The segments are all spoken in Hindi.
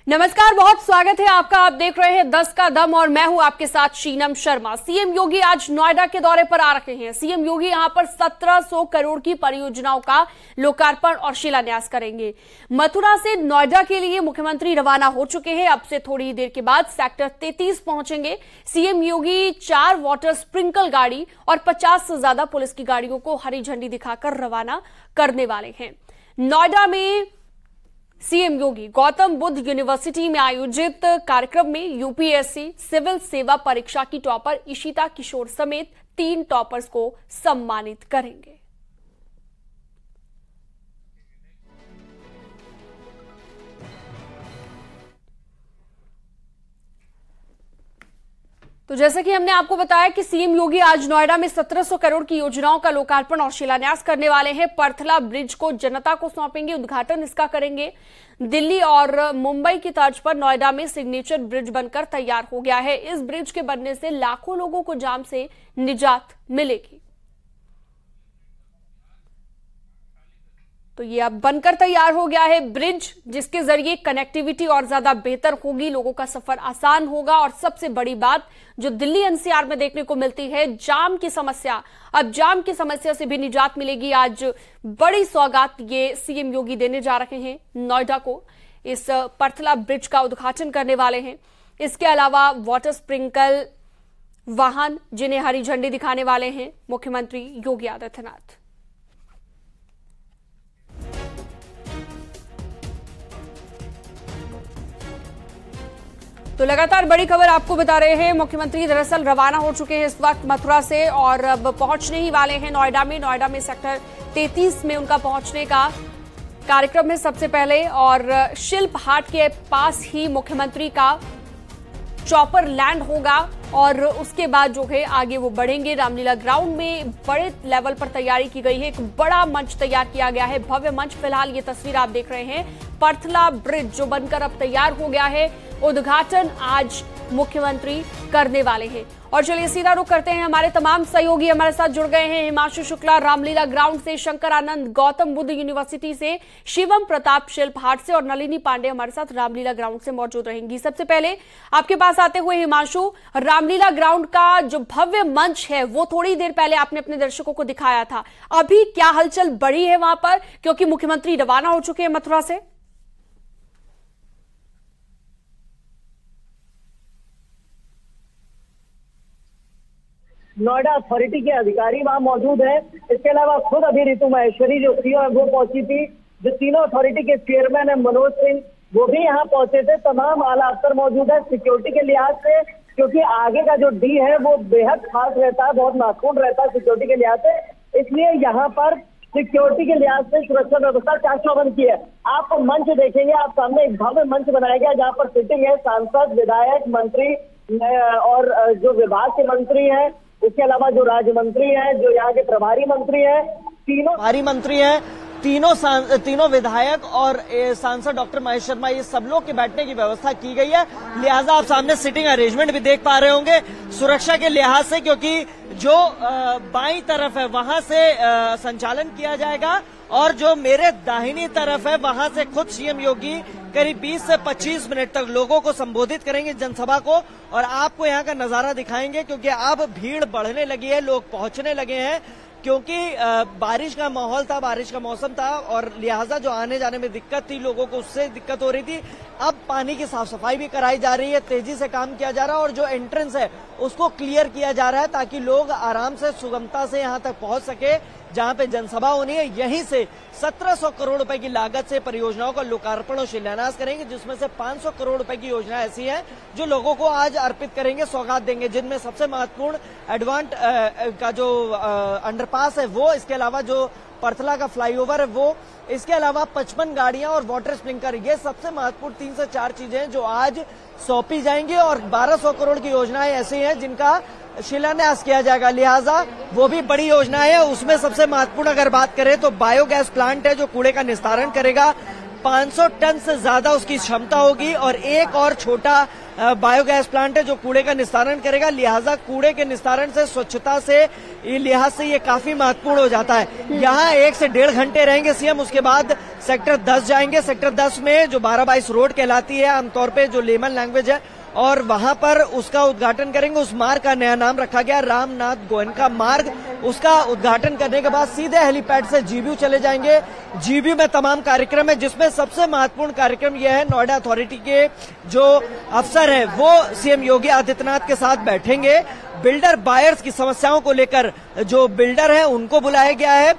नमस्कार, बहुत स्वागत है आपका। आप देख रहे हैं 10 का दम और मैं हूं आपके साथ शीनम शर्मा। सीएम योगी आज नोएडा के दौरे पर आ रहे हैं। सीएम योगी यहां पर 1700 करोड़ की परियोजनाओं का लोकार्पण और शिलान्यास करेंगे। मथुरा से नोएडा के लिए मुख्यमंत्री रवाना हो चुके हैं। अब से थोड़ी देर के बाद सेक्टर 33 पहुंचेंगे। सीएम योगी 4 वाटर स्प्रिंकल गाड़ी और 50 से ज्यादा पुलिस की गाड़ियों को हरी झंडी दिखाकर रवाना करने वाले हैं। नोएडा में सीएम योगी गौतम बुद्ध यूनिवर्सिटी में आयोजित कार्यक्रम में यूपीएससी सिविल सेवा परीक्षा की टॉपर इशिता किशोर समेत 3 टॉपर्स को सम्मानित करेंगे। तो जैसा कि हमने आपको बताया कि सीएम योगी आज नोएडा में 1700 करोड़ की योजनाओं का लोकार्पण और शिलान्यास करने वाले हैं। परथला ब्रिज को जनता को सौंपेंगे, उद्घाटन इसका करेंगे। दिल्ली और मुंबई की तर्ज पर नोएडा में सिग्नेचर ब्रिज बनकर तैयार हो गया है। इस ब्रिज के बनने से लाखों लोगों को जाम से निजात मिलेगी। तो ये अब बनकर तैयार हो गया है ब्रिज, जिसके जरिए कनेक्टिविटी और ज्यादा बेहतर होगी, लोगों का सफर आसान होगा। और सबसे बड़ी बात जो दिल्ली एनसीआर में देखने को मिलती है, जाम की समस्या, अब जाम की समस्या से भी निजात मिलेगी। आज बड़ी सौगात ये सीएम योगी देने जा रहे हैं नोएडा को। इस परथला ब्रिज का उद्घाटन करने वाले हैं। इसके अलावा वाटर स्प्रिंकल वाहन जिन्हें हरी झंडी दिखाने वाले हैं मुख्यमंत्री योगी आदित्यनाथ। तो लगातार बड़ी खबर आपको बता रहे हैं। मुख्यमंत्री दरअसल रवाना हो चुके हैं इस वक्त मथुरा से और अब पहुंचने ही वाले हैं नोएडा में। नोएडा में सेक्टर 33 में उनका पहुंचने का कार्यक्रम है सबसे पहले। और शिल्प हाट के पास ही मुख्यमंत्री का चॉपर लैंड होगा और उसके बाद जो है आगे वो बढ़ेंगे। रामलीला ग्राउंड में बड़े लेवल पर तैयारी की गई है। एक बड़ा मंच तैयार किया गया है, भव्य मंच। फिलहाल ये तस्वीर आप देख रहे हैं, परथला ब्रिज जो बनकर अब तैयार हो गया है। उद्घाटन आज मुख्यमंत्री करने वाले हैं। और चलिए सीधा रुख करते हैं, हमारे तमाम सहयोगी हमारे साथ जुड़ गए हैं। हिमांशु शुक्ला रामलीला ग्राउंड से, शंकर आनंद गौतम बुद्ध यूनिवर्सिटी से, शिवम प्रताप शिल्प हाट से और नलिनी पांडे हमारे साथ रामलीला ग्राउंड से मौजूद रहेंगी। सबसे पहले आपके पास आते हुए हिमांशु, रामलीला ग्राउंड का जो भव्य मंच है वो थोड़ी देर पहले आपने अपने दर्शकों को दिखाया था। अभी क्या हलचल बढ़ी है वहां पर, क्योंकि मुख्यमंत्री रवाना हो चुके हैं मथुरा से? नोएडा अथॉरिटी के अधिकारी वहां मौजूद हैं। इसके अलावा खुद अभी ऋतु महेश्वरी जो सीओ है वो पहुंची थी। जो तीनों अथॉरिटी के चेयरमैन है मनोज सिंह, वो भी यहाँ पहुंचे थे। तमाम आला अफसर मौजूद है सिक्योरिटी के लिहाज से, क्योंकि आगे का जो डी है वो बेहद खास रहता है, बहुत महत्वपूर्ण रहता है सिक्योरिटी के लिहाज से। इसलिए यहाँ पर सिक्योरिटी के लिहाज से सुरक्षा व्यवस्था चाक चौबंद की है। आप मंच देखेंगे, आप सामने एक भव्य मंच बनाया गया जहाँ पर सिटिंग है सांसद, विधायक, मंत्री और जो विभाग के मंत्री हैं, इसके अलावा जो राज्य मंत्री हैं, जो यहाँ के प्रभारी मंत्री हैं, तीनों विधायक और सांसद डॉक्टर महेश शर्मा, ये सब लोग के बैठने की व्यवस्था की गई है। लिहाजा आप सामने सिटिंग अरेंजमेंट भी देख पा रहे होंगे सुरक्षा के लिहाज से, क्योंकि जो बाईं तरफ है वहां से संचालन किया जाएगा और जो मेरे दाहिनी तरफ है वहां से खुद सीएम योगी करीब 20 से 25 मिनट तक लोगों को संबोधित करेंगे, जनसभा को, और आपको यहाँ का नजारा दिखाएंगे। क्योंकि अब भीड़ बढ़ने लगी है, लोग पहुंचने लगे हैं, क्योंकि बारिश का माहौल था, बारिश का मौसम था और लिहाजा जो आने जाने में दिक्कत थी लोगों को, उससे दिक्कत हो रही थी। अब पानी की साफ सफाई भी कराई जा रही है, तेजी से काम किया जा रहा है और जो एंट्रेंस है उसको क्लियर किया जा रहा है ताकि लोग आराम से सुगमता से यहां तक पहुंच सके जहां पे जनसभा होनी है। यहीं से 1700 करोड़ रुपए की लागत से परियोजनाओं का लोकार्पण और शिलान्यास करेंगे, जिसमें से 500 करोड़ रुपए की योजना ऐसी है जो लोगों को आज अर्पित करेंगे, सौगात देंगे, जिनमें सबसे महत्वपूर्ण एडवांट का जो अंडरपास है वो, इसके अलावा जो परथला का फ्लाईओवर है वो, इसके अलावा 55 गाड़ियां और वाटर स्प्रिंकलर, ये सबसे महत्वपूर्ण 3 से 4 चीजें जो आज सौंपी जाएंगी। और 1200 करोड़ की योजनाएं ऐसी हैं जिनका शिलान्यास किया जाएगा। लिहाजा वो भी बड़ी योजना है। उसमें सबसे महत्वपूर्ण अगर बात करें तो बायोगैस प्लांट है जो कूड़े का निस्तारण करेगा। 500 टन से ज्यादा उसकी क्षमता होगी और एक और छोटा बायोगैस प्लांट है जो कूड़े का निस्तारण करेगा। लिहाजा कूड़े के निस्तारण से, स्वच्छता से लिहाज से ये काफी महत्वपूर्ण हो जाता है। यहाँ 1 से 1.5 घंटे रहेंगे सीएम, उसके बाद सेक्टर 10 जाएंगे। सेक्टर 10 में जो 12/22 रोड कहलाती है आमतौर पे, जो लेमन लैंग्वेज है, और वहां पर उसका उद्घाटन करेंगे। उस मार्ग का नया नाम रखा गया रामनाथ गोयनका मार्ग। उसका उद्घाटन करने के बाद सीधे हेलीपैड से जीबीयू चले जाएंगे। जीबीयू में तमाम कार्यक्रम है, जिसमें सबसे महत्वपूर्ण कार्यक्रम यह है, नोएडा अथॉरिटी के जो अफसर है वो सीएम योगी आदित्यनाथ के साथ बैठेंगे। बिल्डर बायर्स की समस्याओं को लेकर जो बिल्डर हैं उनको बुलाया गया है।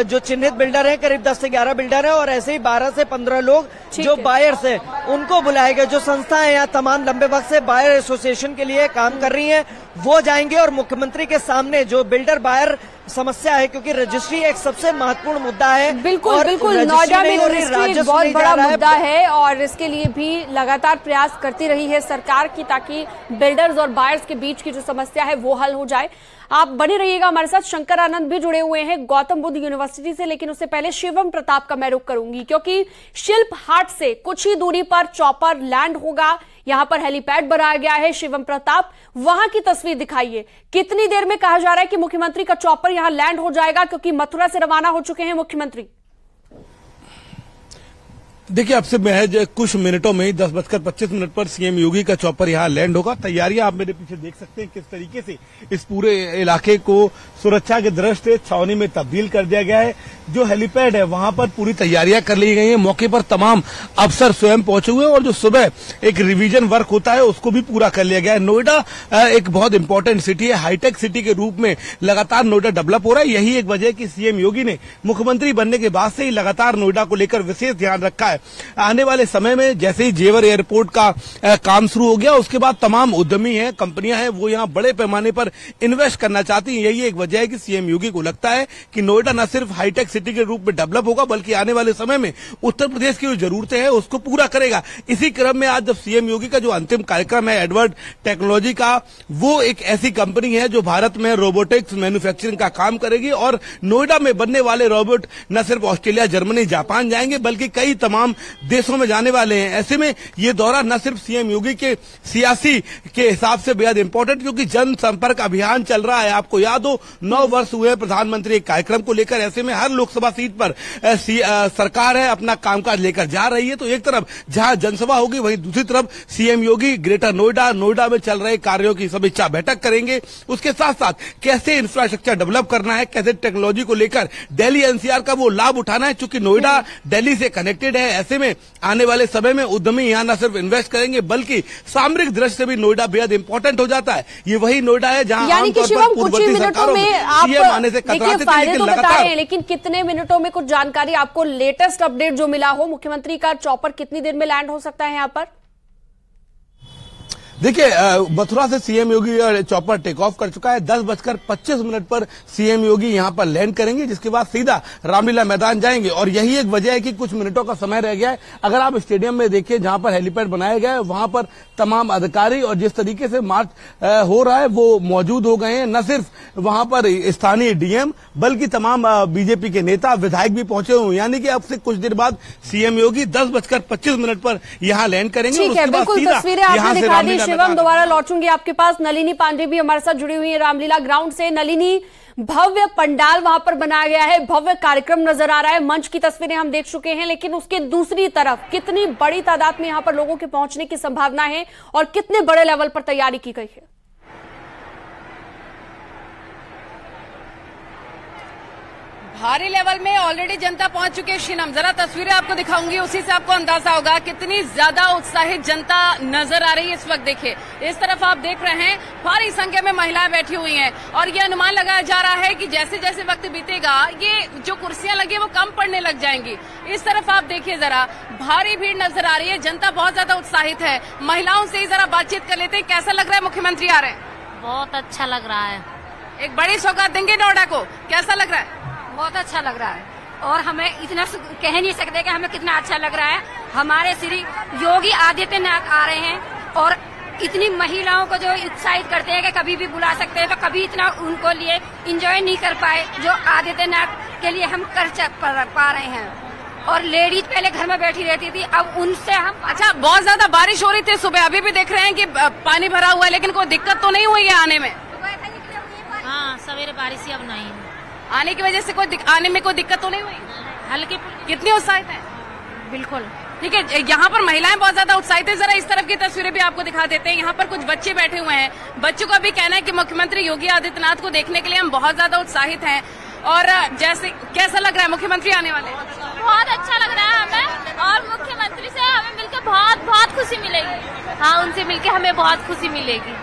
जो चिन्हित बिल्डर हैं, करीब 10 से 11 बिल्डर हैं, और ऐसे ही 12 से 15 लोग जो बायर्स हैं उनको बुलाया गया। जो संस्थाएं यहाँ तमाम लंबे वक्त से बायर एसोसिएशन के लिए काम कर रही हैं वो जाएंगे और मुख्यमंत्री के सामने जो बिल्डर बायर समस्या है, क्योंकि रजिस्ट्री एक सबसे महत्वपूर्ण मुद्दा है। बिल्कुल बिल्कुल, नोएडा में रजिस्ट्री एक बहुत बड़ा मुद्दा है और इसके लिए भी लगातार प्रयास करती रही है सरकार की, ताकि बिल्डर्स और बायर्स के बीच की जो समस्या है वो हल हो जाए। आप बने रहिएगा हमारे साथ। शंकर आनंद भी जुड़े हुए हैं गौतम बुद्ध यूनिवर्सिटी से, लेकिन उससे पहले शिवम प्रताप का मैं रुख करूंगी, क्योंकि शिल्प हाट से कुछ ही दूरी पर चॉपर लैंड होगा। यहां पर हेलीपैड बनाया गया है। शिवम प्रताप, वहां की तस्वीर दिखाइए। कितनी देर में कहा जा रहा है कि मुख्यमंत्री का चॉपर यहां लैंड हो जाएगा, क्योंकि मथुरा से रवाना हो चुके हैं मुख्यमंत्री? देखिए, अब से महज कुछ मिनटों में ही 10:25 पर सीएम योगी का चॉपर यहाँ लैंड होगा। तैयारियां आप मेरे पीछे देख सकते हैं किस तरीके से इस पूरे इलाके को सुरक्षा के दृष्टि से छावनी में तब्दील कर दिया गया है। जो हेलीपैड है वहां पर पूरी तैयारियां कर ली गई हैं। मौके पर तमाम अफसर स्वयं पहुंचे हुए हैं और जो सुबह एक रिवीजन वर्क होता है उसको भी पूरा कर लिया गया है। नोएडा एक बहुत इंपॉर्टेंट सिटी है, हाईटेक सिटी के रूप में लगातार नोएडा डेवलप हो रहा है। यही एक वजह है कि सीएम योगी ने मुख्यमंत्री बनने के बाद से ही लगातार नोएडा को लेकर विशेष ध्यान रखा है। आने वाले समय में जैसे ही जेवर एयरपोर्ट का काम शुरू हो गया, उसके बाद तमाम उद्यमी हैं, कंपनियां हैं, वो यहाँ बड़े पैमाने पर इन्वेस्ट करना चाहती हैं। यही एक वजह है कि सीएम योगी को लगता है कि नोएडा न सिर्फ हाईटेक सिटी के रूप में डेवलप होगा, बल्कि आने वाले समय में उत्तर प्रदेश की जो जरूरतें हैं उसको पूरा करेगा। इसी क्रम में आज जब सीएम योगी का जो अंतिम कार्यक्रम है एडवर्ड टेक्नोलॉजी का, वो एक ऐसी कंपनी है जो भारत में रोबोटिक्स मैन्युफैक्चरिंग का काम करेगी और नोएडा में बनने वाले रोबोट न सिर्फ ऑस्ट्रेलिया, जर्मनी, जापान जाएंगे, बल्कि कई तमाम देशों में जाने वाले हैं। ऐसे में ये दौरा न सिर्फ सीएम योगी के सियासी के हिसाब से बेहद इंपॉर्टेंट, क्योंकि जनसंपर्क अभियान चल रहा है। आपको याद हो 9 वर्ष हुए प्रधानमंत्री एक कार्यक्रम को लेकर। ऐसे में हर लोकसभा सीट पर सरकार है अपना कामकाज लेकर जा रही है। तो एक तरफ जहां जनसभा होगी, वहीं दूसरी तरफ सीएम योगी ग्रेटर नोएडा में चल रहे कार्यों की समीक्षा बैठक करेंगे। उसके साथ साथ कैसे इंफ्रास्ट्रक्चर डेवलप करना है, कैसे टेक्नोलॉजी को लेकर दिल्ली एनसीआर का वो लाभ उठाना है, क्योंकि नोएडा दिल्ली से कनेक्टेड है। ऐसे में आने वाले समय में उद्यमी यहां न सिर्फ इन्वेस्ट करेंगे, बल्कि सामरिक दृष्टि से भी नोएडा बेहद इंपॉर्टेंट हो जाता है। ये वही नोएडा है जहां आमतौर पर पूर्ववर्ती सरकारों में सीएम आने से कतराते थे, लेकिन लगातार। लेकिन कितने मिनटों में कुछ जानकारी आपको लेटेस्ट अपडेट जो मिला हो, मुख्यमंत्री का चॉपर कितनी देर में लैंड हो सकता है यहाँ पर? देखिए, मथुरा से सीएम योगी चॉपर टेक ऑफ कर चुका है। 10:25 पर सीएम योगी यहां पर लैंड करेंगे, जिसके बाद सीधा रामलीला मैदान जाएंगे। और यही एक वजह है कि कुछ मिनटों का समय रह गया है। अगर आप स्टेडियम में देखिए जहां पर हेलीपैड बनाया गया है, वहां पर तमाम अधिकारी और जिस तरीके से मार्च हो रहा है वो मौजूद हो गए हैं। न सिर्फ वहां पर स्थानीय डीएम, बल्कि तमाम बीजेपी के नेता, विधायक भी पहुंचे हुए। यानी कि अब से कुछ देर बाद सीएम योगी 10:25 पर यहां लैंड करेंगे। ठीक है, बिल्कुल तस्वीरें आपने दिखा दी। शिवम, दोबारा लौटूंगी आपके पास। नलिनी पांडे भी हमारे साथ जुड़ी हुई है रामलीला ग्राउंड से। नलिनी, भव्य पंडाल वहां पर बनाया गया है, भव्य कार्यक्रम नजर आ रहा है, मंच की तस्वीरें हम देख चुके हैं, लेकिन उसके दूसरी तरफ कितनी बड़ी तादाद में यहां पर लोगों के पहुंचने की संभावना है और कितने बड़े लेवल पर तैयारी की गई है? भारी लेवल में ऑलरेडी जनता पहुंच चुकी है। शीनम, जरा तस्वीरें आपको दिखाऊंगी, उसी से आपको अंदाजा होगा कितनी ज्यादा उत्साहित जनता नजर आ रही है इस वक्त। देखिए, इस तरफ आप देख रहे हैं भारी संख्या में महिलाएं बैठी हुई हैं और ये अनुमान लगाया जा रहा है कि जैसे जैसे वक्त बीतेगा ये जो कुर्सियां लगी है वो कम पड़ने लग जाएंगी। इस तरफ आप देखिए, जरा भारी भीड़ नजर आ रही है, जनता बहुत ज्यादा उत्साहित है। महिलाओं से ही जरा बातचीत कर लेते हैं। कैसा लग रहा है मुख्यमंत्री आ रहे हैं? बहुत अच्छा लग रहा है। एक बड़ी सौगात देंगे नोएडा को, कैसा लग रहा है? बहुत अच्छा लग रहा है और हमें इतना कह नहीं सकते कि हमें कितना अच्छा लग रहा है। हमारे श्री योगी आदित्यनाथ आ रहे हैं और इतनी महिलाओं को जो उत्साहित करते हैं कि कभी भी बुला सकते हैं, तो कभी इतना उनको लिए एंजॉय नहीं कर पाए जो आदित्यनाथ के लिए हम कर पा रहे हैं। और लेडीज पहले घर में बैठी रहती थी, अब उनसे हम। अच्छा, बहुत ज्यादा बारिश हो रही थी सुबह, अभी भी देख रहे हैं कि पानी भरा हुआ है, लेकिन कोई दिक्कत तो नहीं हुई है आने में? हाँ, सवेरे बारिश अब नहीं है। आने की वजह से आने में कोई दिक्कत तो नहीं हुई? हल्की कितनी उत्साहित है? बिल्कुल। ठीक है, यहाँ पर महिलाएं बहुत ज्यादा उत्साहित है। जरा इस तरफ की तस्वीरें भी आपको दिखा देते हैं। यहाँ पर कुछ बच्चे बैठे हुए हैं। बच्चों का भी कहना है कि मुख्यमंत्री योगी आदित्यनाथ को देखने के लिए हम बहुत ज्यादा उत्साहित हैं। और जैसे कैसा लग रहा है मुख्यमंत्री आने वाले? बहुत अच्छा लग रहा है हमें, और मुख्यमंत्री से हमें मिलकर बहुत बहुत खुशी मिलेगी। हाँ, उनसे मिलकर हमें बहुत खुशी मिलेगी।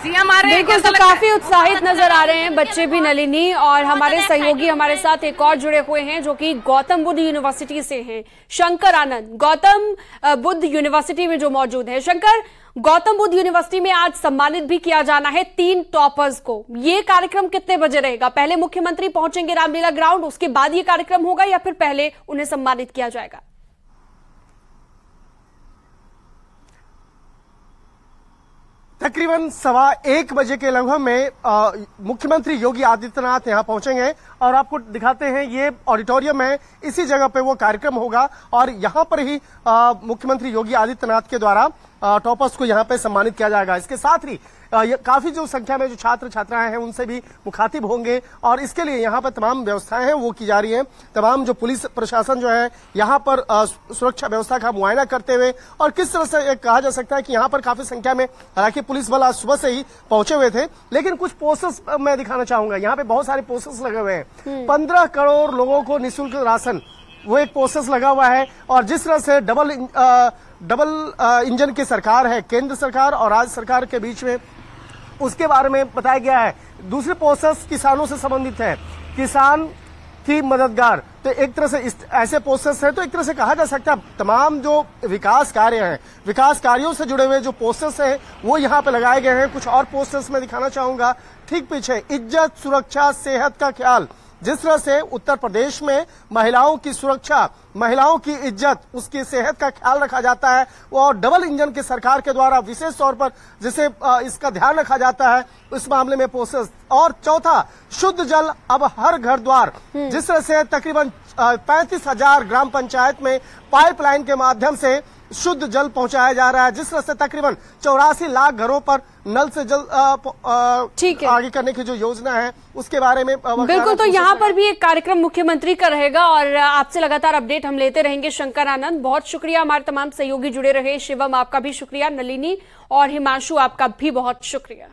सीएम आ रहे हैं, बिल्कुल, तो काफी उत्साहित नजर आ रहे हैं बच्चे भी नलिनी। और हमारे सहयोगी हमारे साथ एक और जुड़े हुए हैं जो कि गौतम बुद्ध यूनिवर्सिटी से हैं, शंकर आनंद, गौतम बुद्ध यूनिवर्सिटी में जो मौजूद है। शंकर, गौतम बुद्ध यूनिवर्सिटी में आज सम्मानित भी किया जाना है 3 टॉपर्स को। ये कार्यक्रम कितने बजे रहेगा? पहले मुख्यमंत्री पहुंचेंगे रामलीला ग्राउंड, उसके बाद ये कार्यक्रम होगा या फिर पहले उन्हें सम्मानित किया जाएगा? तकरीबन 1:15 बजे के लगभग में मुख्यमंत्री योगी आदित्यनाथ यहां पहुंचेंगे और आपको दिखाते हैं ये ऑडिटोरियम है, इसी जगह पे वो कार्यक्रम होगा और यहां पर ही मुख्यमंत्री योगी आदित्यनाथ के द्वारा टॉपर्स को यहां पे सम्मानित किया जाएगा। इसके साथ ही काफी जो संख्या में जो छात्र छात्राएं हैं उनसे भी मुखातिब होंगे और इसके लिए यहाँ पर तमाम व्यवस्थाएं हैं वो की जा रही हैं। तमाम जो पुलिस प्रशासन जो है यहाँ पर सुरक्षा व्यवस्था का मुआयना करते हुए, और किस तरह से कहा जा सकता है कि यहाँ पर काफी संख्या में हालांकि पुलिस बल आज सुबह से ही पहुंचे हुए थे, लेकिन कुछ पोस्टर्स मैं दिखाना चाहूंगा। यहाँ पे बहुत सारे पोस्टर्स लगे हुए हैं। 15 करोड़ लोगों को निःशुल्क राशन, वो एक पोस्टर्स लगा हुआ है। और जिस तरह से डबल इंजन की सरकार है, केंद्र सरकार और राज्य सरकार के बीच में, उसके बारे में बताया गया है। दूसरे पोस्टर्स किसानों से संबंधित है, किसान की मददगार। तो एक तरह से ऐसे पोस्टर्स हैं, तो एक तरह से कहा जा सकता है तमाम जो विकास कार्य हैं, विकास कार्यों से जुड़े हुए जो पोस्टर्स हैं वो यहाँ पे लगाए गए हैं। कुछ और पोस्टर्स मैं दिखाना चाहूंगा। ठीक पीछे इज्जत, सुरक्षा, सेहत का ख्याल। जिस तरह से उत्तर प्रदेश में महिलाओं की सुरक्षा, महिलाओं की इज्जत, उसकी सेहत का ख्याल रखा जाता है, और डबल इंजन की सरकार के द्वारा विशेष तौर पर जिसे इसका ध्यान रखा जाता है, इस मामले में पोस्टर्स। और चौथा, शुद्ध जल अब हर घर द्वार। जिस तरह से तकरीबन 35,000 ग्राम पंचायत में पाइपलाइन के माध्यम से शुद्ध जल पहुंचाया जा रहा है। जिस तरह से तकरीबन 84 लाख घरों पर नल से जल आगे करने की जो योजना है उसके बारे में बिल्कुल। तो यहाँ पर भी एक कार्यक्रम मुख्यमंत्री का रहेगा और आपसे लगातार अपडेट हम लेते रहेंगे। शंकर आनंद, बहुत शुक्रिया। हमारे तमाम सहयोगी जुड़े रहे। शिवम, आपका भी शुक्रिया। नलिनी और हिमांशु, आपका भी बहुत शुक्रिया।